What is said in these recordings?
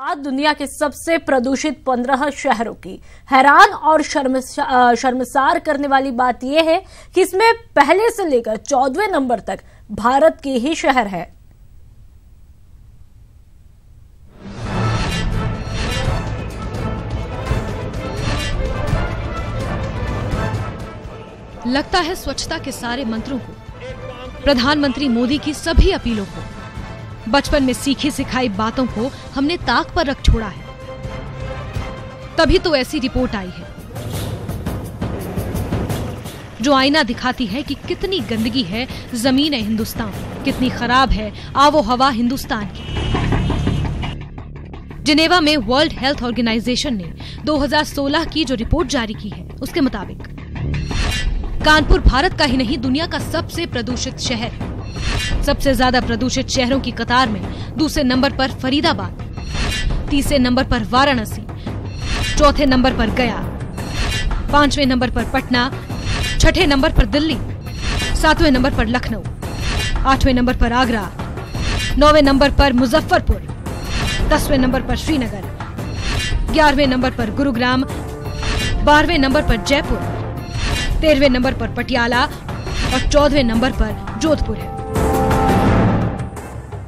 बात दुनिया के सबसे प्रदूषित 15 शहरों की। हैरान और शर्मसार करने वाली बात यह है कि इसमें पहले से लेकर 14वें नंबर तक भारत के ही शहर है। लगता है स्वच्छता के सारे मंत्रों को, प्रधानमंत्री मोदी की सभी अपीलों को, बचपन में सीखी सिखाई बातों को हमने ताक पर रख छोड़ा है। तभी तो ऐसी रिपोर्ट आई है जो आईना दिखाती है कि कितनी गंदगी है जमीन है हिंदुस्तान, कितनी खराब है आबो हवा हिंदुस्तान की। जिनेवा में वर्ल्ड हेल्थ ऑर्गेनाइजेशन ने 2016 की जो रिपोर्ट जारी की है उसके मुताबिक कानपुर भारत का ही नहीं दुनिया का सबसे प्रदूषित शहर है। सबसे ज्यादा प्रदूषित शहरों की कतार में दूसरे नंबर पर फरीदाबाद, तीसरे नंबर पर वाराणसी, चौथे नंबर पर गया, पांचवें नंबर पर पटना, छठे नंबर पर दिल्ली, सातवें नंबर पर लखनऊ, आठवें नंबर पर आगरा, नौवें नंबर पर मुजफ्फरपुर, 10वें नंबर पर श्रीनगर, 11वें नंबर पर गुरुग्राम, 12वें नंबर पर जयपुर, 13वें नंबर पर पटियाला और 14वें नंबर पर जोधपुर है।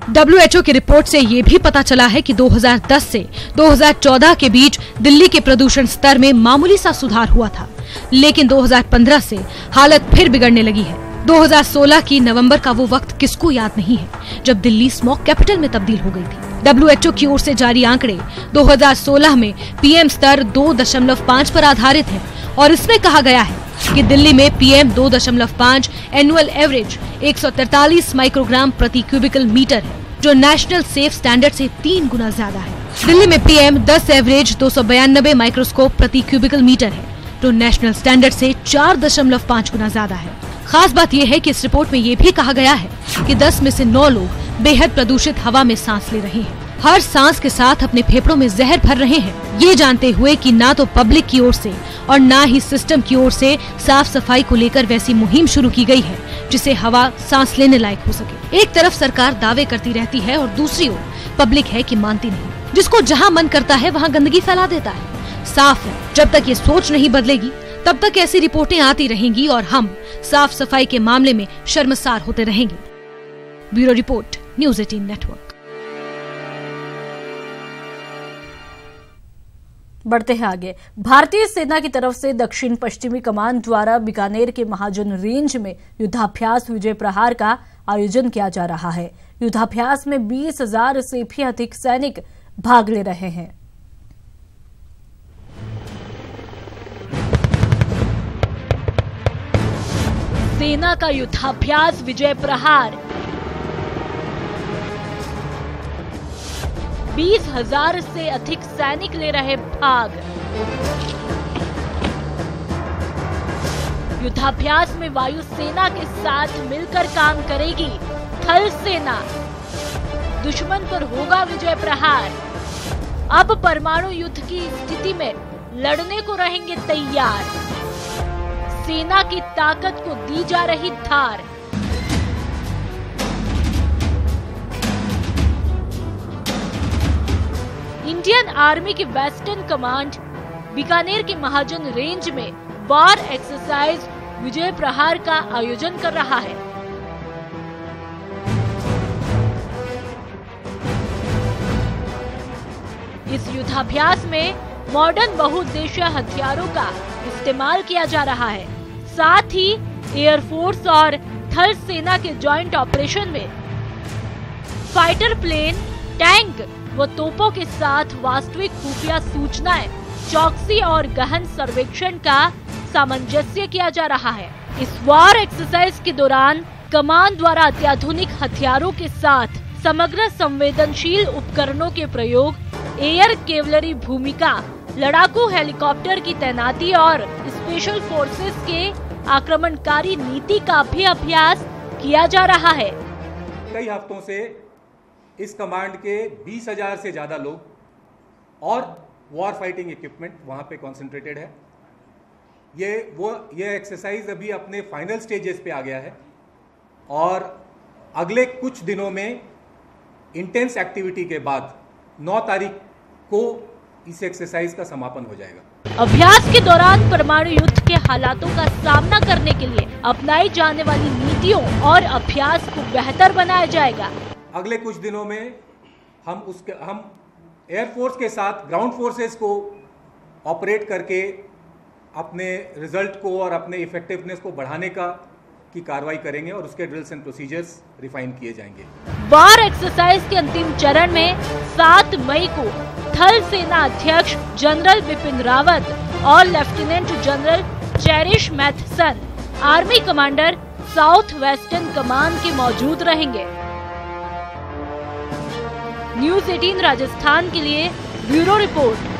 WHO की रिपोर्ट से ये भी पता चला है कि 2010 से 2014 के बीच दिल्ली के प्रदूषण स्तर में मामूली सा सुधार हुआ था, लेकिन 2015 से हालत फिर बिगड़ने लगी है। 2016 की नवंबर का वो वक्त किसको याद नहीं है जब दिल्ली स्मॉग कैपिटल में तब्दील हो गई थी। WHO की ओर से जारी आंकड़े 2016 में PM स्तर 2.5 पर आधारित है और इसमें कहा गया है कि दिल्ली में PM 2.5 एनुअल एवरेज 143 माइक्रोग्राम प्रति क्यूबिकल मीटर है, जो नेशनल सेफ स्टैंडर्ड से 3 गुना ज्यादा है। दिल्ली में PM 10 एवरेज 292 माइक्रोस्कोप प्रति क्यूबिकल मीटर है, जो नेशनल स्टैंडर्ड से 4.5 गुना ज्यादा है। खास बात यह है कि इस रिपोर्ट में ये भी कहा गया है कि 10 में से 9 लोग बेहद प्रदूषित हवा में सांस ले रहे हैं, हर सांस के साथ अपने फेफड़ों में जहर भर रहे हैं, ये जानते हुए कि ना तो पब्लिक की ओर से और ना ही सिस्टम की ओर से साफ सफाई को लेकर वैसी मुहिम शुरू की गई है जिससे हवा सांस लेने लायक हो सके। एक तरफ सरकार दावे करती रहती है और दूसरी ओर पब्लिक है कि मानती नहीं, जिसको जहां मन करता है वहां गंदगी फैला देता है। साफ है, जब तक ये सोच नहीं बदलेगी तब तक ऐसी रिपोर्टें आती रहेंगी और हम साफ सफाई के मामले में शर्मसार होते रहेंगे। Bureau report, news 18 network. बढ़ते हैं आगे। भारतीय सेना की तरफ से दक्षिण पश्चिमी कमान द्वारा बीकानेर के महाजन रेंज में युद्धाभ्यास विजय प्रहार का आयोजन किया जा रहा है। युद्धाभ्यास में 20,000 से भी अधिक सैनिक भाग ले रहे हैं। सेना का युद्धाभ्यास विजय प्रहार, 20,000 से अधिक सैनिक ले रहे भाग। युद्धाभ्यास में वायुसेना के साथ मिलकर काम करेगी थल सेना। दुश्मन पर होगा विजय प्रहार। अब परमाणु युद्ध की स्थिति में लड़ने को रहेंगे तैयार। सेना की ताकत को दी जा रही धार। इंडियन आर्मी की वेस्टर्न कमांड बीकानेर के महाजन रेंज में वॉर एक्सरसाइज विजय प्रहार का आयोजन कर रहा है। इस युद्धाभ्यास में मॉडर्न बहुउद्देशीय हथियारों का इस्तेमाल किया जा रहा है। साथ ही एयरफोर्स और थल सेना के जॉइंट ऑपरेशन में फाइटर प्लेन, टैंक व तोपों के साथ वास्तविक खुफिया सूचनाएं, चौकसी और गहन सर्वेक्षण का सामंजस्य किया जा रहा है। इस वॉर एक्सरसाइज के दौरान कमान द्वारा अत्याधुनिक हथियारों के साथ समग्र संवेदनशील उपकरणों के प्रयोग, एयर केवलरी भूमिका, लड़ाकू हेलीकॉप्टर की तैनाती और स्पेशल फोर्सेस के आक्रमणकारी नीति का भी अभ्यास किया जा रहा है। कई हफ्तों से इस कमांड के 20,000 से ज्यादा लोग और वॉर फाइटिंग इक्विपमेंट वहां पे कॉन्सेंट्रेटेड है। ये एक्सरसाइज अभी अपने फाइनल स्टेजेस पे आ गया है और अगले कुछ दिनों में इंटेंस एक्टिविटी के बाद 9 तारीख को इस एक्सरसाइज का समापन हो जाएगा। अभ्यास के दौरान परमाणु युद्ध के हालातों का सामना करने के लिए अपनाई जाने वाली नीतियों और अभ्यास को बेहतर बनाया जाएगा। अगले कुछ दिनों में हम एयरफोर्स के साथ ग्राउंड फोर्सेस को ऑपरेट करके अपने रिजल्ट को और अपने इफेक्टिवनेस को बढ़ाने की कार्रवाई करेंगे और उसके ड्रिल्स एंड प्रोसीजर्स रिफाइन किए जाएंगे। वार एक्सरसाइज के अंतिम चरण में 7 मई को थल सेना अध्यक्ष जनरल बिपिन रावत और lieutenant general Cherish Matheson, army commander south western कमान के मौजूद रहेंगे। न्यूज़ 18 राजस्थान के लिए ब्यूरो रिपोर्ट।